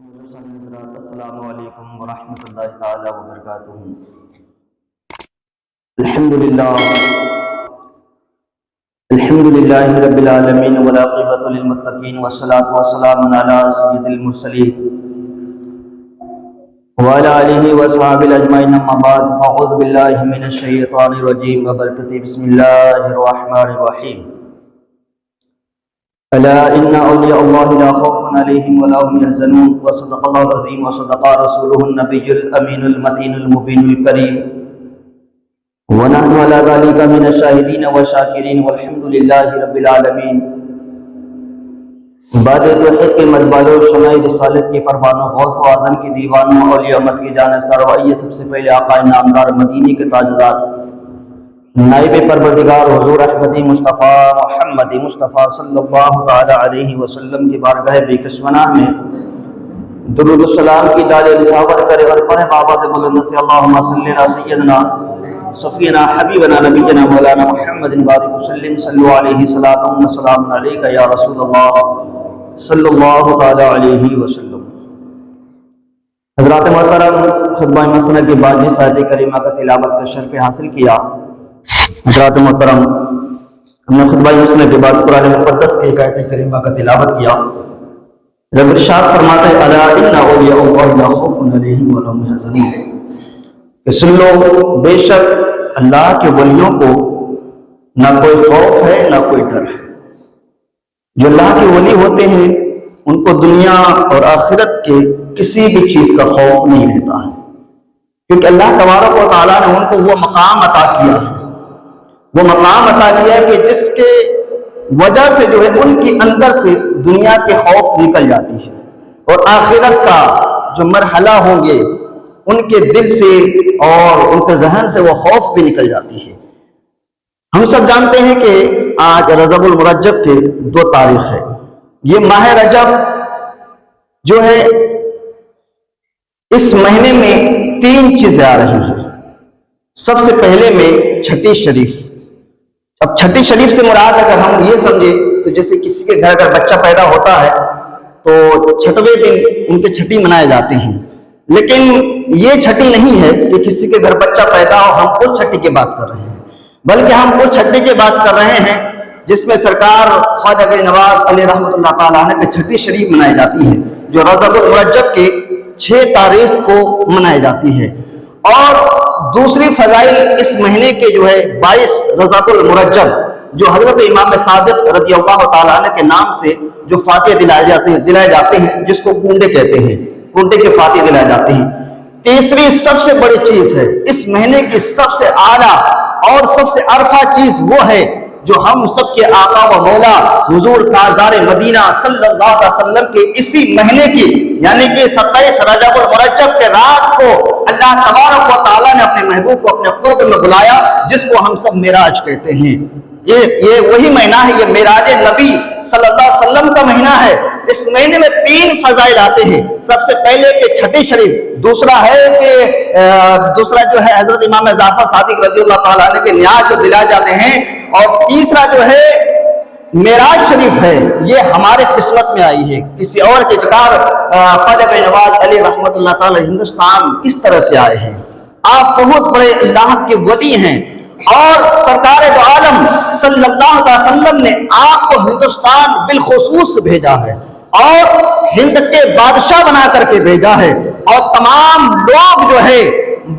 السلام علیکم ورحمۃ اللہ تعالی وبرکاتہ۔ الحمدللہ رب العالمین والعاقبۃ للمتقین والصلاۃ والسلام علی سید المرسلین وعلی آلہ وصحبہ اجمعین، اما بعد فاعوذ باللہ من الشیطان الرجیم وبرکاتہ، بسم اللہ الرحمن الرحیم۔ الا ان اولیاء اللہ لا خوف علیہم ولا هم يحزنون، وصدق اللہ العظیم وصدق رسولہ النبی الامین المتین المبین الکریم، ونحن على ذلك من الشاہدین والشاکرین والحمد للہ رب العالمین۔ بعد توحید کے مجبالوں، شمع رسالت کے پروانوں، غوث و اعظم کے دیوانوں، اولیاء امت کے جانے سروائیے، سب سے پہلے آقا نامدار مدینے کے تاجدار، نائب پروردگار حضور احمدی مصطفیٰ محمد مصطفیٰ صلی اللہ تعالی علیہ وسلم کی بارگاہ بے کشمنہ میں درود السلام کی تاج نثار کرے اور پڑھے بابا بلند سے اللہم صلی علی سیدنا صفینا حبیبنا نبینا مولانا محمد بارک وسلم، صلو علیہ صلاۃ و سلام علیک یا رسول اللہ صلی اللہ تعالی علیہ وسلم۔ حضرات محترم، خطبہ مسنہ کے بعد جس آیت کریمہ کا تلاوت کا شرف حاصل کیا، حضرات محترم ہم نے خطبہ مسنہ کے بعد قرآن مقدس کی ایک آیت کریمہ کا تلاوت کیا۔ رب ارشاد فرماتا ہے الا ان اولیاء اللہ لا خوف علیہم ولا هم يحزنون، کہ سن لو بے شک اللہ کے ولیوں کو نہ کوئی خوف ہے نہ کوئی ڈر ہے۔ جو اللہ کے ولی ہوتے ہیں ان کو دنیا اور آخرت کے کسی بھی چیز کا خوف نہیں رہتا ہے، کیونکہ اللہ تبارک و تعالیٰ نے ان کو وہ مقام عطا کیا ہے، وہ مقام عطا کیا ہے کہ جس کے وجہ سے جو ہے ان کے اندر سے دنیا کے خوف نکل جاتی ہے، اور آخرت کا جو مرحلہ ہوں گے ان کے دل سے اور ان کے ذہن سے وہ خوف بھی نکل جاتی ہے۔ ہم سب جانتے ہیں کہ آج رجب المرجب کے 2 تاریخ ہے۔ یہ ماہ رجب جو ہے اس مہینے میں 3 چیزیں آ رہی ہیں۔ سب سے پہلے میں چھٹی شریف۔ اب چھٹی شریف سے مراد اگر ہم یہ سمجھے تو جیسے کسی کے گھر اگر بچہ پیدا ہوتا ہے تو چھٹویں دن ان کے چھٹی منائے جاتے ہیں، لیکن یہ چھٹی نہیں ہے کہ کسی کے گھر بچہ پیدا ہو ہم اس چھٹی کی بات کر رہے ہیں، بلکہ ہم اس چھٹی کی بات کر رہے ہیں جس میں سرکار خواجہ غریب نواز علیہ رحمۃ اللہ تعالیٰ عنہ کی چھٹی شریف منائی جاتی ہے، جو رجب المرجب کے 6 تاریخ کو منائی جاتی ہے۔ اور دوسری فضائل اس مہینے کے جو ہے 22 رجب المرجب جو حضرت امام صادق رضی اللہ تعالیٰ عنہ کے نام سے جو فاتح دلائے جاتے ہیں، جس کو کنڈے کہتے ہیں، کنڈے کے فاتح دلائے جاتے ہیں۔ تیسری سب سے بڑی چیز ہے اس مہینے کی سب سے اعلیٰ اور سب سے عرفہ چیز وہ ہے جو ہم سب کے آقا و مولا حضور تاجدار مدینہ صلی اللہ علیہ وسلم کے اسی مہینے کی یعنی کہ 27 رجب المرجب کے رات کو اللہ تبارک و تعالیٰ نے اپنے محبوب کو اپنے قرب میں بلایا، جس کو ہم سب معراج کہتے ہیں۔ یہ وہی مہینہ ہے، یہ معراج نبی صلی اللہ علیہ وسلم کا مہینہ ہے۔ اس مہینے میں 3 فضائل آتے ہیں۔ سب سے پہلے کہ چھٹی شریف، دوسرا جو ہے حضرت امام جعفر صادق رضی اللہ تعالیٰ عنہ کے نیاز جو دلائے جاتے ہیں، اور تیسرا جو ہے معراج شریف ہے، یہ ہمارے قسمت میں آئی ہے۔ کسی اور کے کتاب خواجہ غریب نواز علیہ رحمۃ اللہ تعالیٰ ہندوستان کس طرح سے آئے ہیں؟ آپ بہت بڑے اللہ کے ولی ہیں، اور سرکار دو عالم صلی اللہ علیہ وسلم نے آپ کو ہندوستان بالخصوص بھیجا ہے، اور ہند کے بادشاہ بنا کر کے بھیجا ہے، اور تمام لوگ جو ہے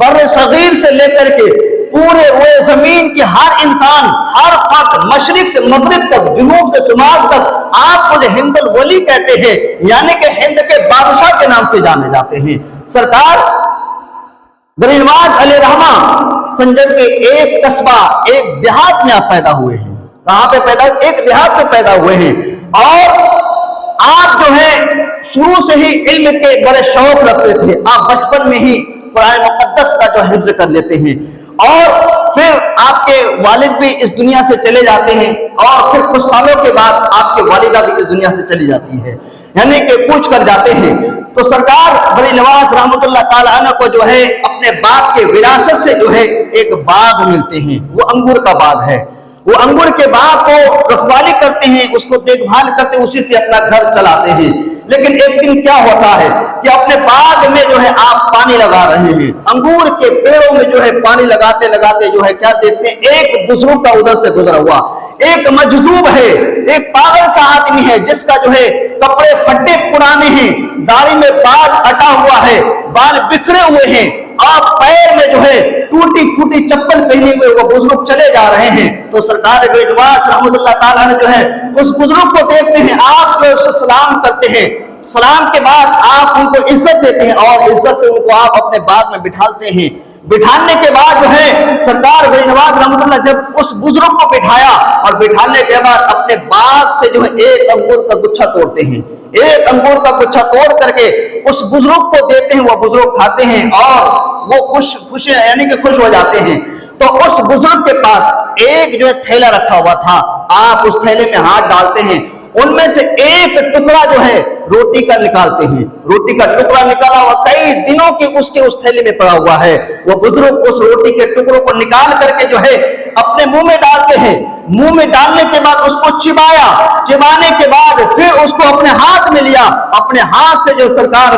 بر صغیر سے لے کر کے پورے روئے زمین کی ہر انسان، ہر فرد، مشرق سے مغرب تک، جنوب سے شمال تک آپ کو جو ہند الولی کہتے ہیں، یعنی کہ ہند کے بادشاہ کے نام سے جانے جاتے ہیں۔ سرکار غریب نواز علیہ رحمہ سنجر کے ایک قصبہ، ایک دیہات میں آپ پیدا ہوئے ہیں۔ کہاں پہ پیدا؟ ایک دیہات میں پیدا ہوئے ہیں، اور آپ جو ہے شروع سے ہی علم کے بڑے شوق رکھتے تھے۔ آپ بچپن میں ہی قرآن مقدس کا جو حفظ کر لیتے ہیں، اور پھر آپ کے والد بھی اس دنیا سے چلے جاتے ہیں، اور پھر کچھ سالوں کے بعد آپ کے والدہ بھی اس دنیا سے چلی جاتی ہے، یعنی کہ کوچ کر جاتے ہیں۔ تو سرکار غریب نواز رحمۃ اللہ تعالیٰ عنہ کو جو ہے اپنے باپ کے وراثت سے جو ہے ایک باغ ملتے ہیں، وہ انگور کا باغ ہے، वो अंगूर के बाग को रखवाली करते हैं, उसको देखभाल करते हैं, उसी से अपना घर चलाते हैं। लेकिन एक दिन क्या होता है कि अपने बाग में जो है आप पानी लगा रहे हैं, अंगूर के पेड़ों में जो है पानी लगाते लगाते जो है क्या देखते हैं, एक बुजुर्ग का उधर से गुजरा हुआ, एक मजजूब है, एक पागल सा आदमी है जिसका जो है कपड़े फटे पुराने हैं, दाढ़ी में बाल अटा हुआ है, बाल बिखरे हुए हैं, आप पैर में जो है टूटी फूटी चप्पल पहने हुए वो बुजुर्ग चले जा रहे हैं। तो सरकार बेटवास रहमतुल्लाह ताला ने जो है उस बुजुर्ग को देखते हैं, आप जो उसे सलाम करते हैं, सलाम के बाद आप उनको इज्जत देते हैं और इज्जत से उनको आप अपने बाग में बिठाते हैं। बिठाने के बाद जो है सरकार नवाज रहमतुल्लाह जब उस बुजुर्ग को बिठाया और बिठाने के बाद अपने बाग से जो है एक अंगूर का गुच्छा तोड़ते हैं, एक अंगूर का गुच्छा तोड़ करके उस बुजुर्ग को देते हैं, वो बुजुर्ग खाते हैं और वो खुश यानी कि खुश हो जाते हैं। तो उस बुजुर्ग के पास एक जो है थैला रखा हुआ था, आप उस थैले में हाथ डालते हैं, उनमें से एक टुकड़ा जो है रोटी का निकालते हैं, रोटी का टुकड़ा निकाला हुआ कई दिनों की उसके उस थैले में पड़ा हुआ है। वो बुजुर्ग उस रोटी के टुकड़ों को निकाल करके जो है अपने मुंह में डालते हैं, मुंह में डालने के बाद उसको चिबाया, चिबाने के बाद फिर उसको अपने हाथ में लिया, अपने हाथ से जो सरकार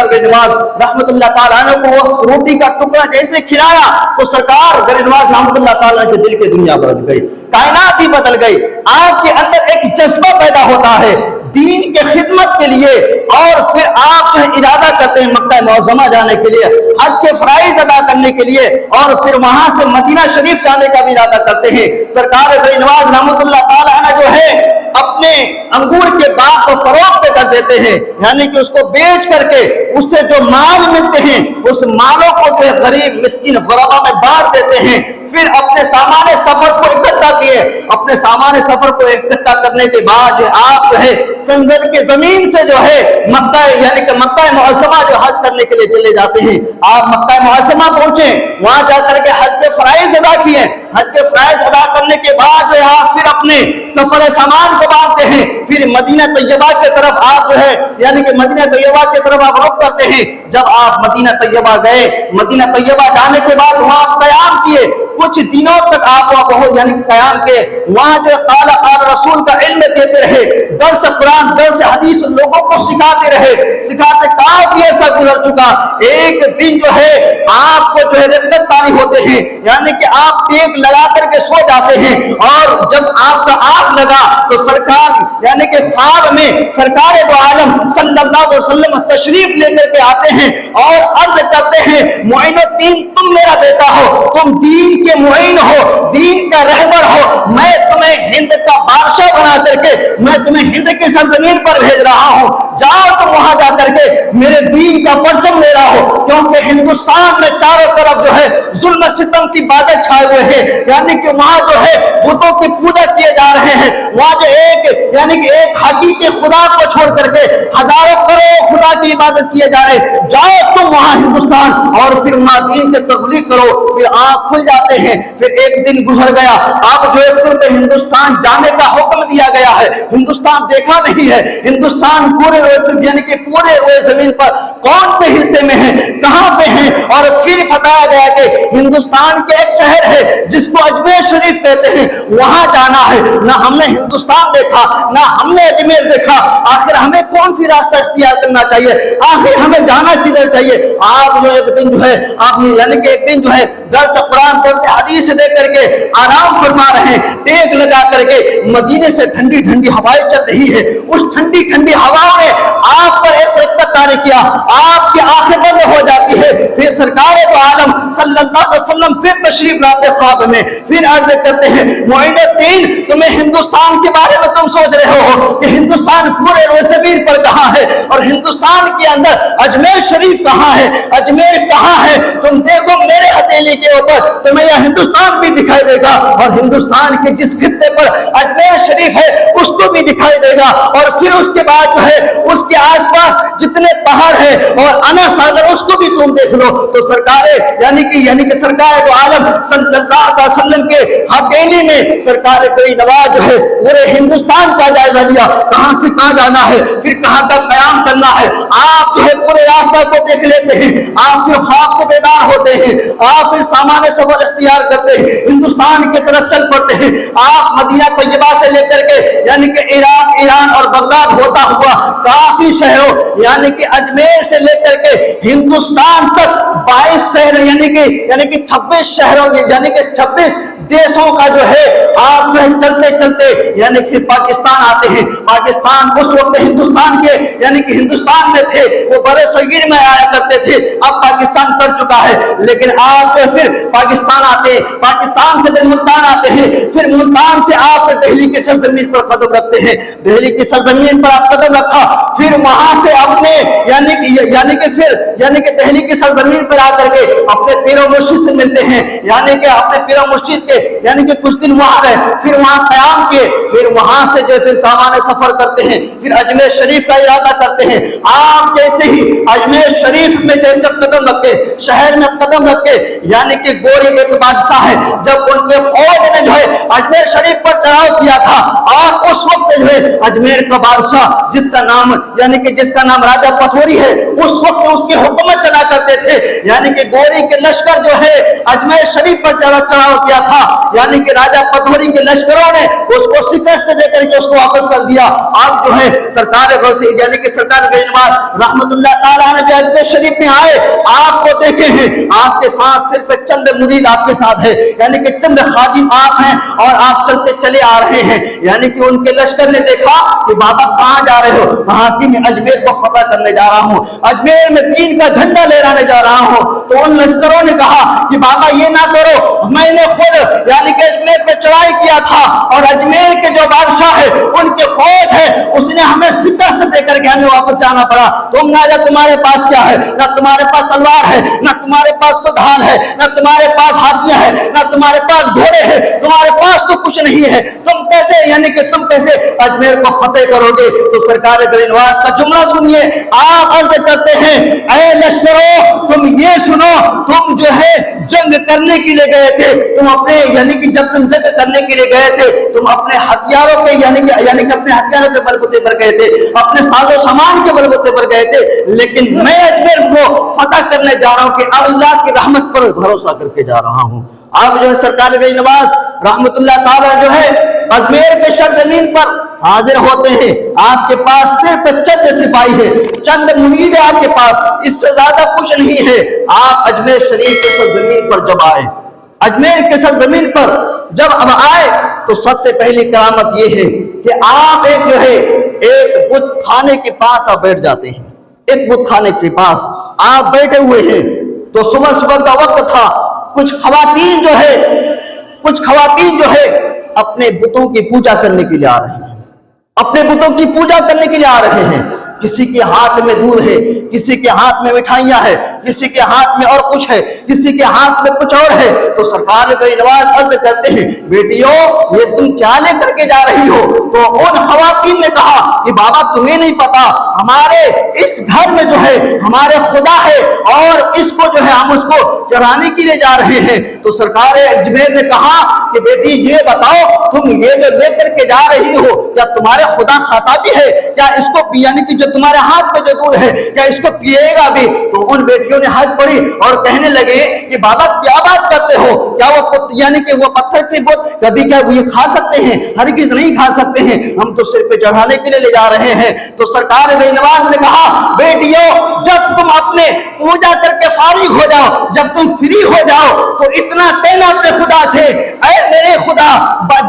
गरीनवाज रहमतुल्लाह ताला ने को उस रोटी का टुकड़ा जैसे खिलाया तो सरकार गरीनवाज रहमतुल्लाह ताला के दिल की दुनिया बदल गई, कायनात ही बदल गई। आपके अंदर एक जज्बा पैदा होता है दीन के खिदमत के लिए और फिर आप जो इरादा करते हैं मक्का मुअज़्ज़मा जाने के लिए, हज के फराइज अदा करने के लिए और फिर वहां से मदीना शरीफ जाने का भी इरादा करते हैं। सरकार गरीनवाज रहमतुल्लाह ताला जो है अपने अंगूर के बाग को फरोख्त कर देते हैं, यानी कि उसको बेच करके उससे जो माल मिलते हैं उस मालों को जो है गरीब मिस्किन गरबा में बांट देते हैं। फिर अपने सामान्य सफर को इकट्ठा किए, अपने सामान्य सफर को इकट्ठा करने के बाद जो आप जो है संगत के जमीन से जो है मक्का यानी कि मक्का मुअज़्ज़मा जो हज करने के लिए चले जाते हैं। आप मक्का मुअज़्ज़मा पहुंचे, वहां जाकर के हज के फराइज अदा किए, हज के फराइज अदा करने के बाद जो आप फिर अपने सफर सामान को बांधते हैं, फिर मदीना तैयबा की तरफ आप जो है यानी कि मदीना तैयबा की तरफ आप रुख करते हैं। जब आप मदीना तैयबा गए, मदीना तैयबा जाने के बाद वहां कयाम किए, कुछ दिनों तक आप वहां बहुत यानी कि कयाम के वहां जो काला रसूल का इल्म देते रहे, दर्स कुरान दर्स हदीस लोगों को सिखाते रहे, सिखाते काफी ऐसा गुजर चुका। एक दिन जो है आपको जो है रद्दत तारी होते हैं, यानी कि आप टेक लगा करके सो जाते हैं और जब आपका आंख लगा तो सरकार यानी कि ख्वाब में सरकार दो आलम सल्लल्लाहु अलैहि वसल्लम तशरीफ लेकर के आते हैं और अर्ज करते हैं मुइनुद्दीन तुम मेरा बेटा हो, तुम दीन के मुइन हो, दीन का रहबर हो, मैं तुम्हें हिंद का बादशाह बना करके मैं तुम्हें हिंद की सरजमीन पर भेज रहा हूं, जाओ तुम वहां जाकर के मेरे दीन का परचम ले रहा हो, क्योंकि हिंदुस्तान में चारों तरफ जो है जुल्म सितम की बादल छाए हुए हैं, यानी कि वहां जो है बुतों की पूजा किए जा रहे हैं, वहां जो एक यानी कि एक हकीकी खुदा को छोड़ करके हजारों करोड़ खुदा की इबादत किए जा रहे, जाओ तुम वहां हिंदुस्तान और फिर वहां दीन की तबलीग करो। फिर आंख खुल जाते हैं। फिर एक दिन गुजर गया, आप जो है सिर्फ हिंदुस्तान जाने का हुक्म दिया गया है, हिंदुस्तान देखा नहीं है, हिंदुस्तान पूरे यानी कि पूरे जमीन पर कौन से हिस्से में है, कहां पे है, और फिर बताया गया कि हिंदुस्तान के एक शहर है जिसको अजमेर शरीफ कहते हैं, वहां जाना है। ना हमने हिंदुस्तान देखा, ना हमने अजमेर देखा, आखिर हमें कौन सी रास्ता इख्तियार करना चाहिए, आखिर हमें जाना किधर चाहिए। आप जो एक दिन जो है आप यानी कि एक दिन जो है दर्स कुरान दर्स हदीस दे करके आराम फरमा रहे हैं, टेक लगा करके मदीने से ठंडी ठंडी हवाएं चल रही है, उस ठंडी ठंडी हवाओं ने आप पर एक रत्ता तारी किया, आपकी आंखें बंद हो जाती है। फिर सरकार दो आलम सल्लल्लाहु अलैहि वसल्लम फिर तशरीफ लाते ख्वाब में, फिर अर्ज करते हैं मुइनुद्दीन तुम्हें हिंदुस्तान के बारे में तुम सोच रहे हो कि हिंदुस्तान पूरे ज़मीन पर कहां है और हिंदुस्तान के अंदर अजमेर शरीफ कहां है, अजमेर कहां है, तुम देखो मेरे हथेली के ऊपर तुम्हें यह हिंदुस्तान भी दिखाई देगा और हिंदुस्तान के जिस खित्ते पर अजमेर शरीफ है उसको भी दिखाई देगा, और फिर उसके बाद जो है उसके आसपास जितने पहाड़ है और अना सागर उसको भी तुम देख लो। तो सरकारे यानी कि सरकार दो आलम सल्लल्लाहु अलैहि वसल्लम के हथेली में सरकार कोई नवाज जो है पूरे हिंदुस्तान का जायजा लिया, कहां से कहां जाना है, फिर कहां तक कयाम करना है। आप जो है पूरे रास्ता को देख लेते हैं, आप फिर ख्वाब से बेदार होते हैं, आप फिर सामान्य सफर इख्तियार करते हैं, हिंदुस्तान की तरफ चल पड़ते हैं। आप मदीना तैयबा से लेकर के यानी कि इराक, ईरान और बगदाद होता हुआ काफी शहरों यानी कि अजमेर से लेकर के हिंदुस्तान तक 22 शहर यानी कि 26 शहरों यानी कि 26 देशों का जो है आप जो है चलते चलते यानी फिर पाकिस्तान आते हैं। पाकिस्तान उस वक्त हिंदुस्तान के यानी कि हिंदुस्तान में थे, वो बड़े सगीर में आया करते थे, अब पाकिस्तान कर चुका है। लेकिन आप जो फिर पाकिस्तान आते हैं, पाकिस्तान से फिर मुल्तान आते हैं, फिर मुल्तान से आप दिल्ली की सरजमीन पर कदम रखते हैं, दिल्ली की सरजमीन पर आप कदम रखा, फिर वहां से अपने यानी कि दिल्ली की सरजमीन पर आकर के अपने पीरो मुर्शिद से मिलते हैं, यानी कि अपने पीरो मुर्शिद के यानी कि कुछ दिन वहां रहे, फिर वहां कयाम किए, फिर वहां से जो फिर सामान्य सफर करते हैं, फिर अजमेर शरीफ का इरादा करते हैं। आप जैसे ही अजमेर शरीफ में जैसे कदम रखे, शहर में कदम रखे, यानी कि गोरी एक बादशाह है, जब उनके फौज ने जो है अजमेर शरीफ पर चढ़ाव किया था, और उस वक्त जो है अजमेर का बादशाह जिसका नाम राजा पथौरी है, उस वक्त उसकी हुकूमत चला करते थे, यानी कि गोरी के लश्कर जो है अजमेर शरीफ पर चढ़ाव किया था, यानी कि राजा पथौरी के लश्करों ने उसको शिकस्त देकर के उसको वापस कर दिया। आप जो है सरकार यानी कि सरकार गरीनवाज रहमतुल्लाह ताला अलैह अजमेर शरीफ में आए, आपको देखे हैं, आपके साथ सिर्फ चंद मुरीद आपके साथ है, यानी कि चंद खादिम आप हैं, और आप चलते चले आ रहे हैं। यानी कि उनके लश्कर ने देखा कि बाबा कहां जा रहे हो, कहा कि मैं अजमेर को फतह करने जा रहा हूं, अजमेर में दीन का झंडा लहराने जा रहा हूं। तो उन लश्करों ने कहा कि बाबा ये ना करो, मैंने खुद यानी कि अजमेर पे चढ़ाई किया था, और अजमेर के जो बादशाह है उनके फौज है, उसने हमें शिकस्त देकर के हमें वापस जाना पड़ा। तुम ना जा, तुम्हारे पास क्या है, ना तुम्हारे पास तलवार है, ना तुम्हारे पास कोई ढाल है, ना तुम्हारे पास हाथियां है, ना तुम्हारे पास घोड़े हैं, तुम्हारे पास तो कुछ नहीं है, तुम कैसे यानी कि तुम कैसे अजमेर को फतेह करोगे। तो सरकार गरीनवाज का जुमला सुनिए, आप अर्ज करते हैं, ऐ लश्करों तुम ये सुनो, तुम जो है जंग करने के लिए गए थे, तुम अपने यानी कि जब तुम जंग करने के लिए गए थे, तुम अपने हथियारों के यानी कि अपने हथियारों के बलबूते पर गए थे, अपने साजो सामान के बलबूते पर गए थे, लेकिन मैं अजमेर को फतह करने जा रहा हूं कि अल्लाह की रहमत पर भरोसा करके जा रहा हूं। आप जो है सरकार गरीनवाज रहमतुल्लाह ताला जो है अजमेर के सरजमीन पर हाजिर होते हैं, आपके पास सिर्फ चंद सिपाही है, चंद मुरीद है आपके पास, इससे ज्यादा कुछ नहीं है। आप अजमेर शरीफ के सरजमीन पर जब आए, अजमेर के सरजमीन पर जब अब आए, तो सबसे पहली करामत यह है कि आप एक बुत खाने के पास आप बैठ जाते हैं, एक बुत खाने के पास आप बैठे हुए हैं। तो सुबह सुबह का वक्त था, कुछ खवातीन जो है अपने बुतों की पूजा करने के लिए आ रहे हैं, अपने बुतों की पूजा करने के लिए आ रहे हैं। किसी के हाथ में दूध है, किसी के हाथ में मिठाइयां है, किसी के हाथ में और कुछ है, किसी के हाथ में कुछ और है। तो सरकार गरीनवाज अर्ज करते हैं, बेटियों ये तुम क्या लेकर के जा रही हो। तो उन खवातीन ने कहा कि बाबा तुम्हें नहीं पता, हमारे इस घर में जो है हमारे खुदा है, और इसको जो है हम उसको चढ़ाने के लिए जा रहे हैं। तो सरकार अजमेर ने कहा कि बेटी ये बताओ, तुम ये जो लेकर के जा रही हो, क्या तुम्हारे खुदा खाता भी है, क्या इसको यानी कि जो तुम्हारे हाथ में जो दूध है क्या इसको पिएगा भी। तो उन बेटियों ने हंस पड़ी और कहने लगे कि बाबा क्या बात करते हो, क्या वो यानी कि वो पत्थर की बोत कभी क्या ये खा सकते हैं, हरगिज नहीं खा सकते हैं, हम तो सिर पे चढ़ाने के लिए ले जा रहे हैं। तो सरकार गरीनवाज ने कहा, बेटियों जब तुम अपने पूजा करके फारिग हो जाओ, जब तुम फ्री हो जाओ, तो इतना कहना अपने खुदा से, ऐ मेरे खुदा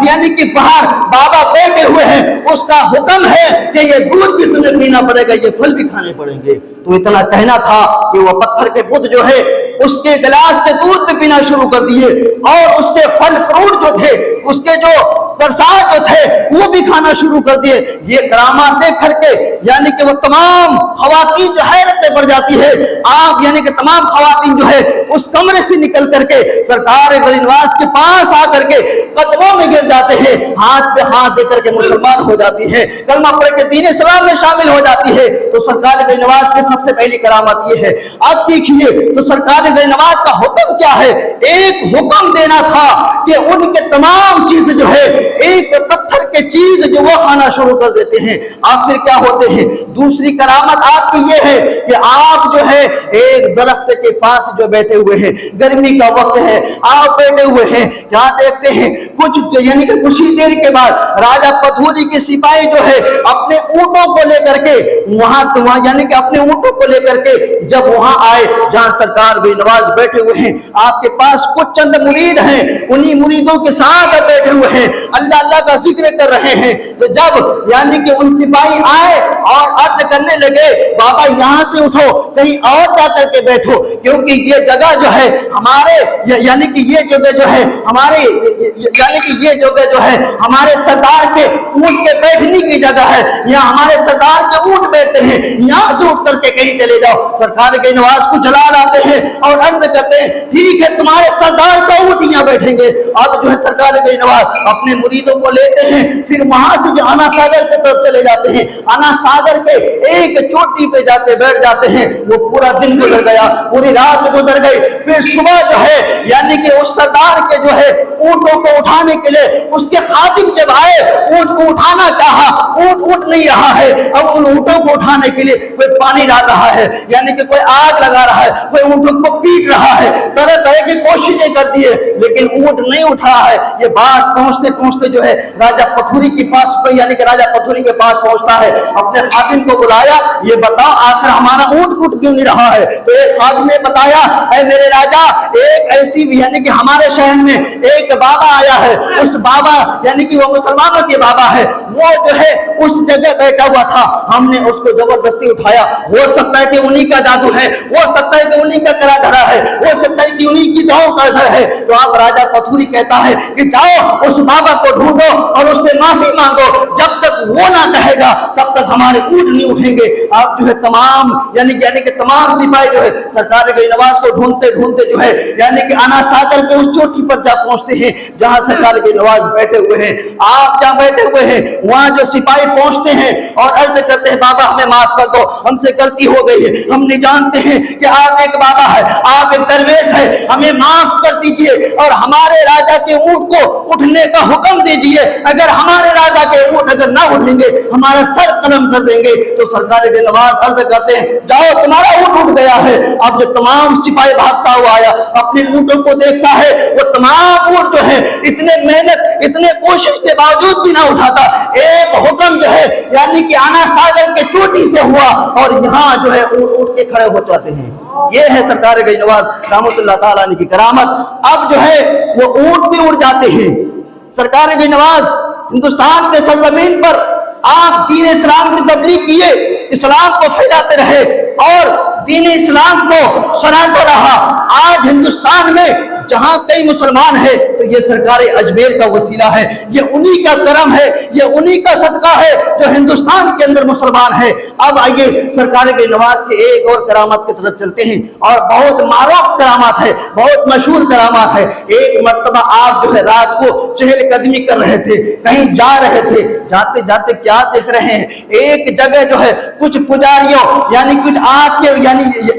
यानी कि बाहर बाबा बैठे हुए हैं, उसका हुक्म है कि ये दूध भी तुम्हें पीना पड़ेगा, ये फल भी खाने पड़ेंगे। तो इतना कहना था कि वो पत्थर के बुत जो है उसके गिलास के दूध भी पीना शुरू कर दिए, और उसके फल फ्रूट जो थे, उसके जो प्रसाद जो थे वो भी खाना शुरू कर दिए। ये करामात देख करके यानी कि वो तमाम खवातीन जो हैरत में पड़ पड़ जाती है। आप यानी कि तमाम खवातीन जो है उस कमरे से निकल करके सरकार गरीनवाज के पास आकर के कदमों में गिर जाते हैं, हाथ पे हाथ दे करके मुसलमान हो जाती है, कलमा पढ़ के दीन इस्लाम में शामिल हो जाती है। तो सरकार गरीनवाज की सबसे पहली करामत ये है। अब देखिए तो सरकार गरीनवाज का हुक्म क्या है, एक हुक्म देना था कि उनके तमाम चीज जो है एक पत्थर के चीज जो वो खाना शुरू कर देते हैं। आप फिर क्या होते हैं, दूसरी करामत आपकी ये है कि आप जो है एक दरख्त के पास जो बैठे हुए हैं, गर्मी का वक्त है, आप बैठे हुए हैं, यहाँ देखते हैं कुछ यानी कि कुछ ही देर के बाद राजा पथूरी के सिपाही जो है अपने ऊंटों को लेकर के वहां यानी कि अपने ऊंटों को लेकर के जब वहां आए जहां सरकार गरीनवाज बैठे हुए हैं, आपके पास कुछ चंद मुरीद हैं, उन्हीं मुरीदों के साथ बैठे हुए हैं, अल्लाह अल्लाह का जिक्र कर रहे हैं। तो जब यानी कि उन सिपाही आए और अर्ज करने लगे, बाबा यहाँ से उठो, कहीं और जाकर के बैठो, क्योंकि ये जगह जो है हमारे यानी कि ये जगह जो है हमारे यानी कि ये जगह जो है हमारे सरदार के ऊंट के बैठने की जगह है, यहाँ हमारे सरदार के ऊंट बैठते हैं, यहाँ से उठ करके कहीं चले जाओ। सरकार के नवाज को जला लाते हैं और अर्ज करते हैं ठीक है तुम्हारे सरदार का ऊंट यहाँ बैठेंगे। अब जो है सरकार के नवाज अपने मुरीदों को लेते हैं, फिर वहां से जो आना सागर की तरफ चले जाते हैं, आना सागर के एक चोटी पे जाके बैठ जाते हैं। वो पूरा दिन गुजर गया, पूरी रात गुजर गई, फिर सुबह जो है यानी कि उस सरदार के जो है ऊंटों को उठाने के लिए उसके खादिम जब आए, ऊंट को उठाना चाहा, ऊंट उठ नहीं रहा है। अब उन ऊंटों को उठाने के लिए कोई पानी डाल रहा है, यानी कि कोई आग लगा रहा है, कोई ऊंटों को पीट रहा है, तरह तरह की कोशिशें कर दी है, लेकिन ऊंट नहीं उठ रहा है। ये बात पहुंचते पहुंचते जो है राजा पथूरी के पास यानी कि राजा पथूरी के पास पहुंचता है, अपने खादिम को बुलाया, ये बताओ आखिर हमारा ऊंट उठ क्यों नहीं रहा है। तो एक खादिम ने बताया, ऐ मेरे राजा, एक ऐसी यानी कि हमारे शहर में एक बाबा आया है, उस बाबा यानी कि वो मुसलमानों के बाबा है, वो जो है उस जगह बैठा हुआ था, हमने उसको जबरदस्ती उठाया। हो सकता है कि उन्हीं का जादू है, हो सकता है कि उन्हीं का करा धरा है, हो सकता है कि उन्हीं की दुआओं का असर है। तो आप राजा पथूरी कहता है कि जाओ उस बाबा को ढूंढो और उससे माफी मांगो, जब तक वो ना कहेगा तब तक हमारे ऊंट नहीं उठेंगे। आप जो है तमाम यानी कि तमाम सिपाही जो है सरकार के नवाज को ढूंढते ढूंढते जो है यानी कि आना सागर के उस चोटी पर जा पहुंचते हैं जहां सरकार के नवाज बैठे हुए हैं। आप जहां बैठे हुए हैं वहां जो सिपाही पहुंचते हैं और अर्ज करते हैं, बाबा हमें माफ कर दो, हमसे गलती हो गई है, हम नहीं जानते हैं कि आप एक बाबा है, आप एक दरवेश है, हमें माफ कर दीजिए और हमारे राजा के ऊंट को उठने का हुक्म दीजिए। अगर हमारे राजा के ऊंट अगर ना उठेंगे हमारा सर कलम कर देंगे। तो सरकार के नवाज अर्ज करते हैं, जाओ तुम्हारा ऊंट उठ गया है। अब जो तमाम सिपाही भागता हुआ आया, अपने ऊंटों को देखता है, वो तमाम ऊंट जो है इतने मेहनत इतने कोशिश के बावजूद भी ना उठाता। एक हुक्म जो है यानी कि आना सागर के चोटी से हुआ और यहाँ जो है ऊंट उठ के खड़े हो जाते हैं। ये है सरकार के नवाज रहमतुल्लाह ताला अलैह की करामत। अब जो है वो ऊंट भी उड़ जाते हैं। सरकार के नवाज हिंदुस्तान के सरजमीन पर आप दीन इस्लाम की तबलीग किए, इस्लाम को फैलाते रहे और दीन इस्लाम को सराहता रहा। आज हिंदुस्तान में जहां कई मुसलमान है तो ये सरकार अजमेर का वसीला है, ये उन्हीं का करम है, ये उन्हीं का सदका है जो हिंदुस्तान के अंदर मुसलमान है। अब आइए सरकार के नवाज के एक और करामत की तरफ चलते हैं और बहुत मारूफ करामत है, बहुत मशहूर करामत है। एक मर्तबा आप जो है रात को चहलकदमी कर रहे थे, कहीं जा रहे थे, जाते जाते क्या देख रहे हैं, एक जगह जो है कुछ पुजारियों यानी कुछ आग के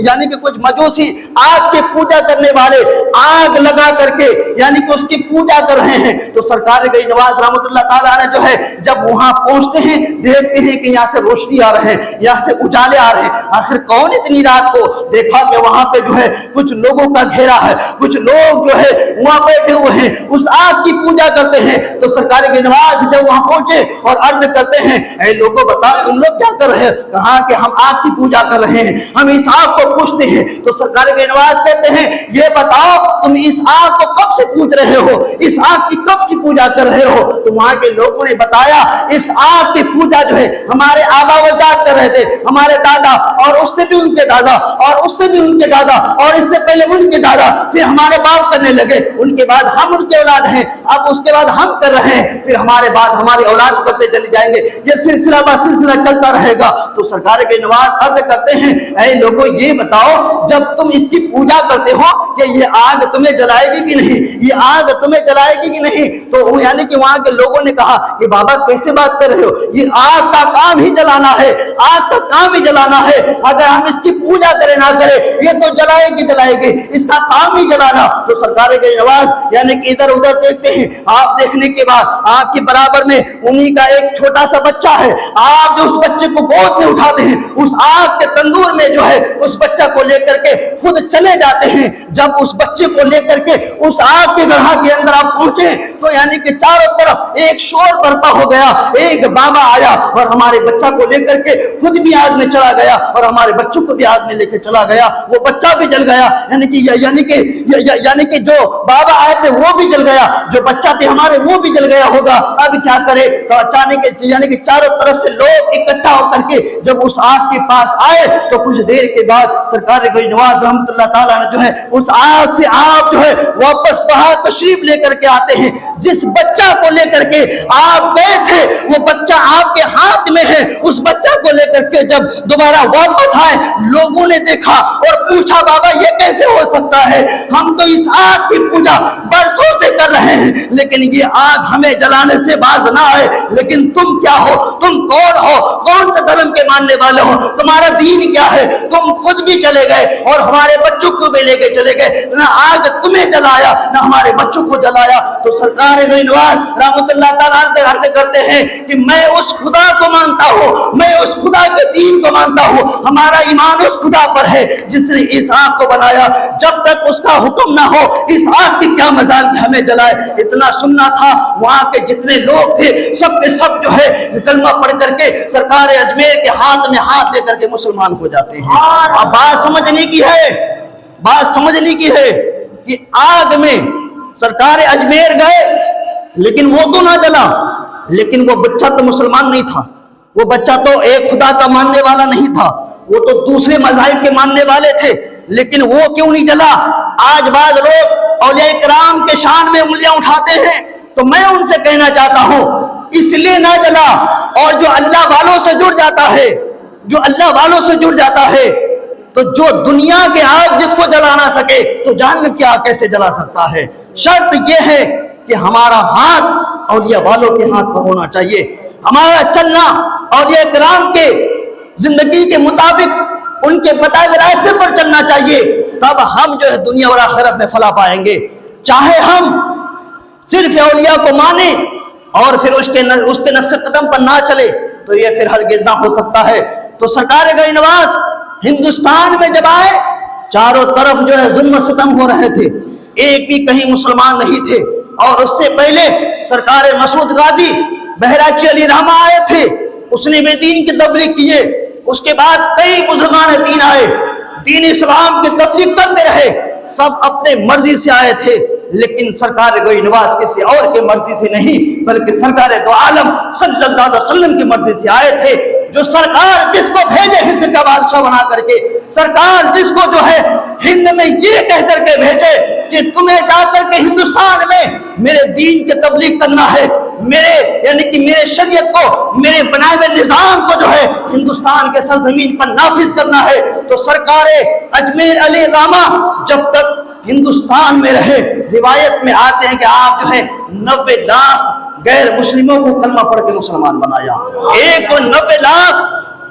यानी कि कुछ मजूसी आग के पूजा करने वाले आग लगा करके यानी कि उसकी पूजा कर रहे हैं। तो सरकार के नवाज रहमतुल्लाह ताला ने जो है जब वहां पहुंचते हैं देखते हैं कि यहाँ से रोशनी आ रहे हैं, यहाँ से उजाले आ रहे हैं। आखिर कौन इतनी रात को देखा कि वहां पे जो है कुछ लोगों का घेरा है, कुछ लोग जो है वहां बैठे हुए हैं, उस आग की पूजा करते हैं। तो सरकार के नवाज जब वहां पहुंचे और अर्ज करते हैं, ऐ लोगों बताओ तुम लोग क्या कर रहे हैं। कहा कि हम आग की पूजा कर रहे हैं, हम इस आग को पूछते हैं। तो सरकार के नवाज कहते हैं ये बताओ तुम اس آگ کو کب سے پوج رہے ہو, اس آگ کی کب سے پوجا کر رہے ہو؟ تو وہاں کے لوگوں نے بتایا اس آگ کی پوجا جو ہے ہمارے آبا و اجداد کر رہے تھے, ہمارے دادا, اور اس سے بھی ان کے دادا, اور اس سے بھی ان کے دادا, اور اس سے پہلے ان کے دادا, پھر ہمارے باپ کرنے لگے, ان کے بعد ہم ان کے اولاد ہیں, اب اس کے بعد ہم کر رہے ہیں, پھر ہمارے بعد ہماری اولاد کرتے چلے جائیں گے, یہ سلسلہ بہ سلسلہ چلتا رہے گا. تو سرکار کے نواز عرض کرتے ہیں اے لوگوں یہ بتاؤ جب تم اس کی پوجا کرتے ہو کہ یہ آگ تمہیں جلائے گی کہ نہیں, یہ آگ تمہیں جلائے گی کہ نہیں؟ تو یعنی کہ وہاں کے لوگوں نے کہا کہ بابا کیسے بات کر رہے ہو, یہ آگ کا کام ہی جلانا ہے, آگ کا کام ہی جلانا ہے, اگر ہم اس کی پوجا کریں نہ کریں یہ تو جلائے گی, اس کا کام ہی جلانا. تو سرکار کے نواز یعنی کہ ادھر ادھر دیکھتے ہیں, آپ دیکھنے کے بعد آپ کے برابر میں انہی کا ایک چھوٹا سا بچہ ہے, آپ جو اس بچے کو گود میں اٹھاتے ہیں اس آگ کے تندور میں جو ہے اس بچہ کو لے کر کے خود چلے جاتے ہیں. جب اس بچے کو لے کر کے اس آگ کے گڑھا کے اندر آپ پہنچے تو یعنی کہ چاروں طرف ایک شور برپا ہو گیا, ایک بابا آیا اور ہمارے بچہ کو لے کر کے خود بھی آگ میں چلا گیا اور ہمارے بچوں کو بھی آگ میں لے کے چلا گیا, وہ بچہ بھی جل گیا, یعنی کہ جو بابا آئے تھے وہ بھی جل گیا, جو بچہ تھے ہمارے وہ بھی جل گیا ہوگا. اب کیا کرے؟ تو اچانک یعنی کہ چاروں طرف سے لوگ اکٹھا ہو کر کے جب اس آگ کے پاس آئے تو کچھ دیر کے بعد سرکار کوئی نواز رحمت اللہ تعالیٰ نے جو ہے اس آگ سے آپ جو ہے واپس باہر تشریف لے کر کے آتے ہیں. جس بچہ کو لے کر کے آپ گئے تھے وہ بچہ آپ کے ہاتھ میں ہے, اس بچہ کو لے کر کے جب دوبارہ واپس آئے لوگوں نے دیکھا اور پوچھا بابا یہ کیسے ہو سکتا ہے, ہم تو اس آگ کی پوجا برسوں سے کر رہے ہیں لیکن یہ آگ ہمیں جلانے سے باز نہ آئے, لیکن تم کیا ہو, تم کون ہو, کون سے دھرم کے ماننے والے ہو, تمہارا دین کیا ہے؟ تم خود بھی چلے گئے اور ہمارے بچوں کو بھی لے کے چلے گئے, نہ آگ تمہیں جلایا نہ ہمارے بچوں کو جلایا. تو سرکار نواز رحمت اللہ تعالیٰ عرض کرتے ہیں کہ میں اس خدا کو مانتا ہوں, میں اس خدا کے دین کو مانتا ہوں, ہمارا ایمان اس خدا پر ہے جس نے اس آگ کو بنایا, جب تک اس کا حکم نہ ہو اس آگ کی کیا مجال کہ ہمیں جلائے. اتنا سننا تھا, وہاں کے جتنے لوگ تھے سب کے سب جو ہے کلمہ پڑھ کر کے سرکار اجمیر کے ہاتھ میں ہاتھ دے کر کے مسلمان ہو جاتے ہیں. اب بات سمجھنے کی ہے, بات سمجھنے کی ہے کہ آگ میں سرکار اجمیر گئے لیکن وہ تو نہ جلا, لیکن وہ بچہ تو مسلمان نہیں تھا, وہ بچہ تو ایک خدا کا ماننے والا نہیں تھا, وہ تو دوسرے مذاہب کے ماننے والے تھے, لیکن وہ کیوں نہیں جلا؟ آج بعض لوگ اولیاء کرام کے شان میں انگلیاں اٹھاتے ہیں, تو میں ان سے کہنا چاہتا ہوں اس لیے نہ جلا, اور جو اللہ والوں سے جڑ جاتا ہے, جو اللہ والوں سے جڑ جاتا ہے تو جو دنیا کے آگ جس کو جلا نہ سکے تو جہنم کی آگ کیسے جلا سکتا ہے؟ شرط یہ ہے کہ ہمارا ہاتھ اولیاء والوں کے ہاتھ پر ہونا چاہیے, ہمارا چلنا اولیاء کرام کے زندگی کے مطابق ان کے بتائے ہوئے راستے پر چلنا چاہیے, تب ہم جو ہے دنیا اور آخرت میں فلاح پائیں گے. چاہے ہم صرف اولیاء کو مانیں اور پھر اس کے نقش قدم پر نہ چلے تو یہ پھر ہرگز نہ ہو سکتا ہے. تو سرکار گئی نواز ہندوستان میں جب آئے چاروں طرف جو ہے ظلم و ستم ہو رہے تھے, ایک بھی کہیں مسلمان نہیں تھے, اور اس سے پہلے سرکار مسعود غازی بہرائچی علی رحمہ آئے تھے, اس نے بھی دین کی تبلیغ کیے, اس کے بعد کئی بزرگان دین آئے, دین اسلام کی تبلیغ کرتے رہے, سب اپنے مرضی سے آئے تھے, لیکن سرکار گوئی نواز کسی اور کی مرضی سے نہیں بلکہ سرکار دو عالم صلی اللہ علیہ وسلم کی مرضی سے آئے تھے. جو سرکار جس کو بھیجے ہند کا بادشاہ بنا کر کے, سرکار جس کو جو ہے ہند میں یہ کہہ کر کے بھیجے کہ تمہیں جا کر کے ہندوستان میں میرے دین کی تبلیغ کرنا ہے, میرے یعنی کہ میرے شریعت کو, میرے بنائے ہوئے نظام کو جو ہے ہندوستان کے سرزمین پر نافذ کرنا ہے. تو سرکار اجمیر علی رحمہ جب تک ہندوستان میں رہے, روایت میں آتے ہیں کہ آپ جو ہے 90 لاکھ غیر مسلموں کو کلمہ پڑھ کے مسلمان بنایا, 190 لاکھ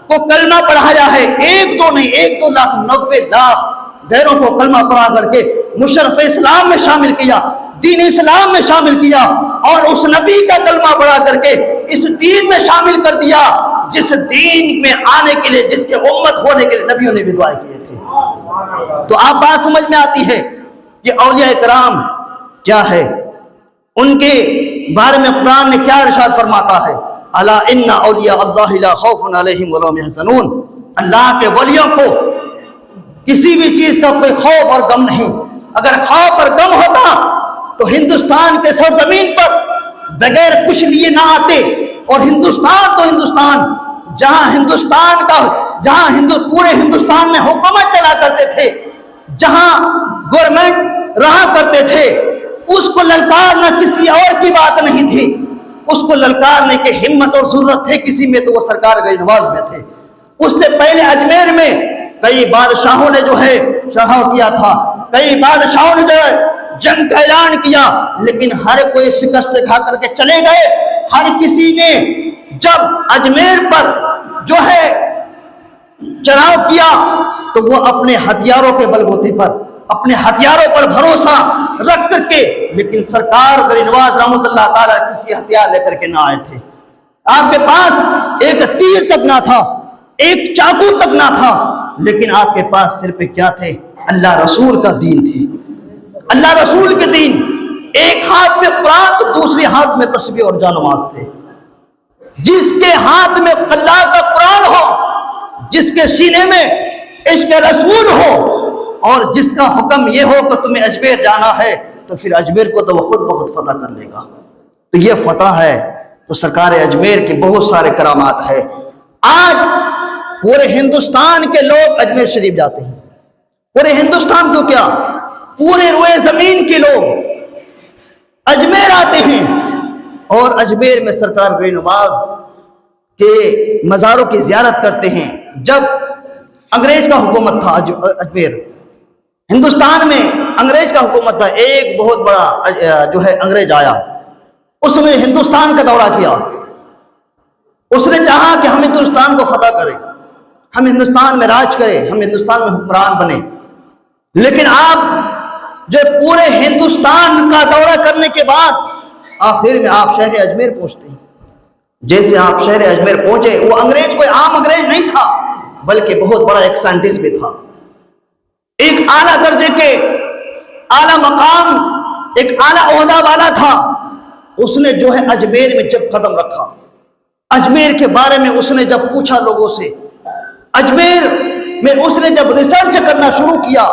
کو کلمہ پڑھایا ہے, 1-2 نہیں 1-2 لاکھ 90 لاکھ غیروں کو کلمہ پڑھا کر کے مشرف اسلام میں شامل کیا, دین اسلام میں شامل کیا, اور اس نبی کا کلمہ پڑھا کر کے اس دین میں شامل کر دیا جس دین میں آنے کے لیے, جس کے امت ہونے کے لیے نبیوں نے بھی دعائیں کیے تھے. تو آپ بات سمجھ میں آتی ہے کہ اولیاء کرام کیا ہے, ان کے بارے میں قرآن نے کیا ارشاد فرماتا ہے, الا ان اولیاء اللہ لا خوف علیہم ولا هم يحزنون, اللہ کے ولیوں کو کسی بھی چیز کا کوئی خوف اور غم نہیں, اگر خوف اور غم ہوتا تو ہندوستان کے سرزمین پر بغیر کچھ لیے نہ آتے. اور ہندوستان تو ہندوستان جہاں پورے ہندوستان میں حکومت چلا کرتے تھے, جہاں گورنمنٹ رہا کرتے تھے, اس کو للکارنا کسی اور کی بات نہیں تھی. اس کو للکارنے کی ہمت اور ضرورت تھے کسی میں تو وہ سرکار غریب نواز میں تھے. اس سے پہلے اجمیر میں کئی بادشاہوں نے جو ہے چڑھاؤ کیا تھا, کئی بادشاہوں نے جو ہے جنگ کا اعلان کیا, لیکن ہر کوئی شکست کھا کر کے چلے گئے. ہر کسی نے جب اجمیر پر جو ہے چڑھاؤ کیا تو وہ اپنے ہتھیاروں کے بلبوتے پر, اپنے ہتھیاروں پر بھروسہ رکھ کر کے, لیکن سرکار غریب نواز رحمۃ اللہ تعالیٰ کسی ہتھیار لے کر کے نہ آئے تھے. آپ کے پاس ایک تیر تک نہ تھا, ایک چاقو تک نہ تھا, لیکن آپ کے پاس صرف کیا تھے؟ اللہ رسول کا دین تھی, اللہ رسول کے دین. ایک ہاتھ میں قرآن تو دوسرے ہاتھ میں تسبیح اور جانماز تھے. جس کے ہاتھ میں اللہ کا قرآن ہو, جس کے سینے میں عشق رسول ہو, اور جس کا حکم یہ ہو کہ تمہیں اجمیر جانا ہے, تو پھر اجمیر کو تو وہ خود بخود فتح کر لے گا. تو یہ فتح ہے. تو سرکار اجمیر کے بہت سارے کرامات ہے. آج پورے ہندوستان کے لوگ اجمیر شریف جاتے ہیں. پورے ہندوستان کو کیا, پورے روئے زمین کے لوگ اجمیر آتے ہیں, اور اجمیر میں سرکار غریب نواز کے مزاروں کی زیارت کرتے ہیں. جب انگریز کا حکومت تھا اجمیر, ہندوستان میں انگریز کا حکومت تھا, ایک بہت بڑا جو ہے انگریز آیا, اس نے ہندوستان کا دورہ کیا. اس نے چاہا کہ ہم ہندوستان کو فتح کریں, ہم ہندوستان میں راج کریں, ہم ہندوستان میں حکمران بنیں. لیکن آپ جو پورے ہندوستان کا دورہ کرنے کے بعد آخر میں آپ شہر اجمیر پہنچتے ہیں. جیسے آپ شہر اجمیر پہنچے, وہ انگریز کوئی عام انگریز نہیں تھا, بلکہ بہت بڑا ایک سائنٹسٹ بھی تھا, ایک اعلیٰ درجے کے اعلیٰ مقام, ایک اعلیٰ عہدہ والا تھا. اس نے جو ہے اجمیر میں جب قدم رکھا, اجمیر کے بارے میں اس نے جب پوچھا لوگوں سے, اجمیر میں اس نے جب ریسرچ کرنا شروع کیا,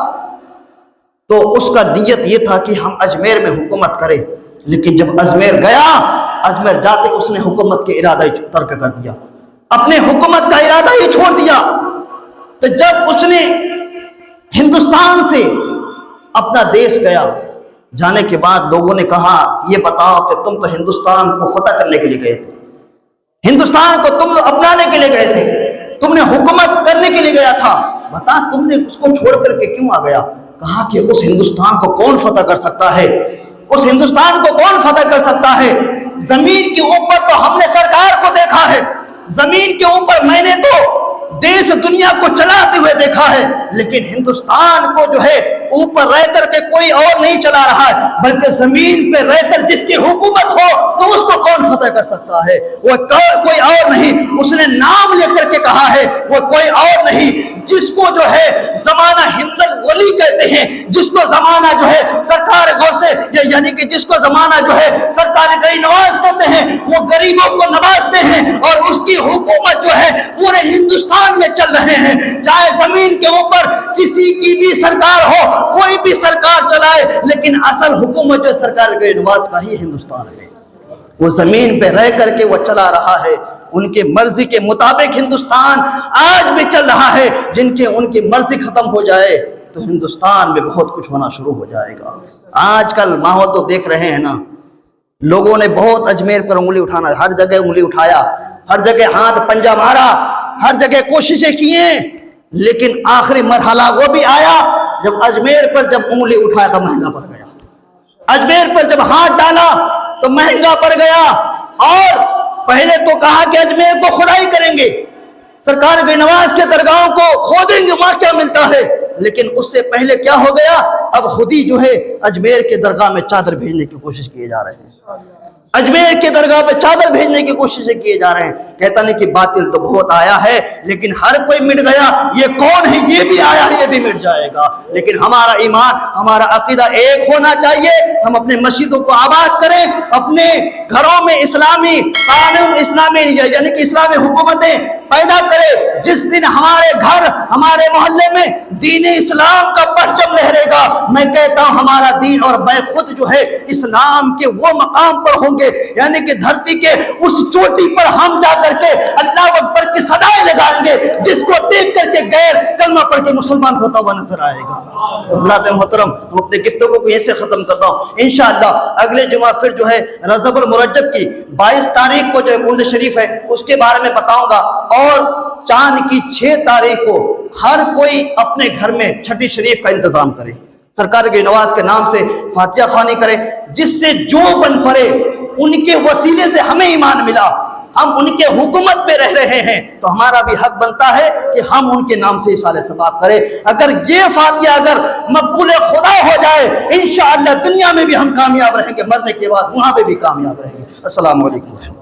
تو اس کا نیت یہ تھا کہ ہم اجمیر میں حکومت کریں. لیکن جب اجمیر گیا, اجمیر جاتے اس نے حکومت کے ارادہ ہی ترک کر دیا, اپنے حکومت کا ارادہ ہی چھوڑ دیا. تو جب اس نے ہندوستان سے اپنا دیش گیا, جانے کے بعد لوگوں نے کہا یہ بتاؤ کہ تم تو ہندوستان کو فتح کرنے کے لیے گئے تھے, ہندوستان کو تم اپنانے کے لیے گئے تھے, تم نے حکومت کرنے کے لیے گیا تھا, بتا تم نے اس کو چھوڑ کر کے کیوں آ گیا؟ کہا کہ اس ہندوستان کو کون فتح کر سکتا ہے, اس ہندوستان کو کون فتح کر سکتا ہے؟ زمین کے اوپر تو ہم نے سرکار کو دیکھا ہے, زمین کے اوپر میں نے تو دیش دنیا کو چلاتے ہوئے دیکھا ہے, لیکن ہندوستان کو جو ہے اوپر رہ کر کے کوئی اور نہیں چلا رہا ہے, بلکہ زمین پہ رہ کر جس کی حکومت ہو تو اس کو کون فتح کر سکتا ہے؟ وہ کوئی اور نہیں. اس نے نام لے کر کے کہا ہے وہ کوئی اور نہیں, جس کو جو ہے زمانہ ہند ولی کہتے ہیں, جس کو زمانہ جو ہے سرکار غوث, یعنی کہ جس کو زمانہ جو ہے سرکار غریب نواز کہتے ہیں, وہ غریبوں کو نوازتے ہیں, اور اس کی حکومت جو ہے پورے ہندوستان میں چل رہے ہیں. چاہے زمین کے اوپر کسی کی بھی سرکار ہو, کوئی بھی سرکار چلائے, لیکن اصل حکومت جو سرکار غریب نواز کا ہی ہندوستان ہے. وہ زمین پہ رہ کر کے وہ چلا رہا ہے, ان کے مرضی کے مطابق ہندوستان آج بھی چل رہا ہے. ان کی مرضی ختم ہو جائے تو ہندوستان میں بہت کچھ ہونا شروع ہو جائے گا. آج کل ماحول تو دیکھ رہے ہیں نا, لوگوں نے بہت اجمیر پر انگلی اٹھانا, ہر جگہ انگلی اٹھایا, ہر جگہ ہاتھ پنجہ مارا, ہر جگہ کوششیں کیے, لیکن آخری مرحلہ وہ بھی آیا جب اجمیر پر جب انگلی اٹھایا تو مہنگا پڑ گیا, اجمیر پر جب ہاتھ ڈالا تو مہنگا پڑ گیا. اور پہلے تو کہا کہ اجمیر کو کھدائی کریں گے, سرکار غریب نواز کے درگاہوں کو کھودیں گے, وہاں کیا ملتا ہے. لیکن اس سے پہلے کیا ہو گیا, اب خود ہی جو ہے اجمیر کے درگاہ میں چادر بھیجنے کی کوشش کیے جا رہے ہیں, اجمیر کے درگاہ پہ چادر بھیجنے کی کوششیں کیے جا رہے ہیں. کہتا نہیں کہ باطل تو بہت آیا ہے, لیکن ہر کوئی مٹ گیا, یہ کون ہے یہ بھی آیا ہے, یہ بھی مٹ جائے گا. لیکن ہمارا ایمان, ہمارا عقیدہ ایک ہونا چاہیے. ہم اپنے مسجدوں کو آباد کریں, اپنے گھروں میں اسلامی قانون, اسلامی یعنی کہ اسلامی حکومتیں پیدا کرے، جس دن ہمارے گھر ہمارے محلے میں دین اسلام کا پرچم لہرے گا، میں کہتا ہوں ہمارا دین اور میں خود جو ہے اسلام کے وہ مقام پر ہوں گے، یعنی کہ دھرتی کے اس چوٹی پر ہم جا کر کے اللہ اکبر کی صدائیں لگائیں گے، جس کو دیکھ کر کے غیر کلمہ پڑھ کے مسلمان ہوتا ہوا نظر آئے گا۔ حضرات محترم، ہم اپنے گفتگو کو ایسے ختم کرتا ہوں، انشاءاللہ اگلے جمعہ پھر جو ہے رجب المرجب کی 22 تاریخ کو جو ہے قرآن شریف ہے اس کے بارے میں بتاؤں گا، اور چاند کی 6 تاریخ کو ہر کوئی اپنے گھر میں چھٹی شریف کا انتظام کرے، سرکار کے نواز کے نام سے فاتحہ خوانی کرے، جس سے جو بن پڑے ان کے وسیلے سے ہمیں ایمان ملا، ہم ان کے حکومت میں رہ رہے ہیں تو ہمارا بھی حق بنتا ہے کہ ہم ان کے نام سے اصالہ ثواب کریں۔ اگر یہ فاتحہ اگر مقبول خدا ہو جائے، انشاءاللہ دنیا میں بھی ہم کامیاب رہیں گے، مرنے کے بعد وہاں پہ بھی کامیاب رہیں گے۔ السلام علیکم۔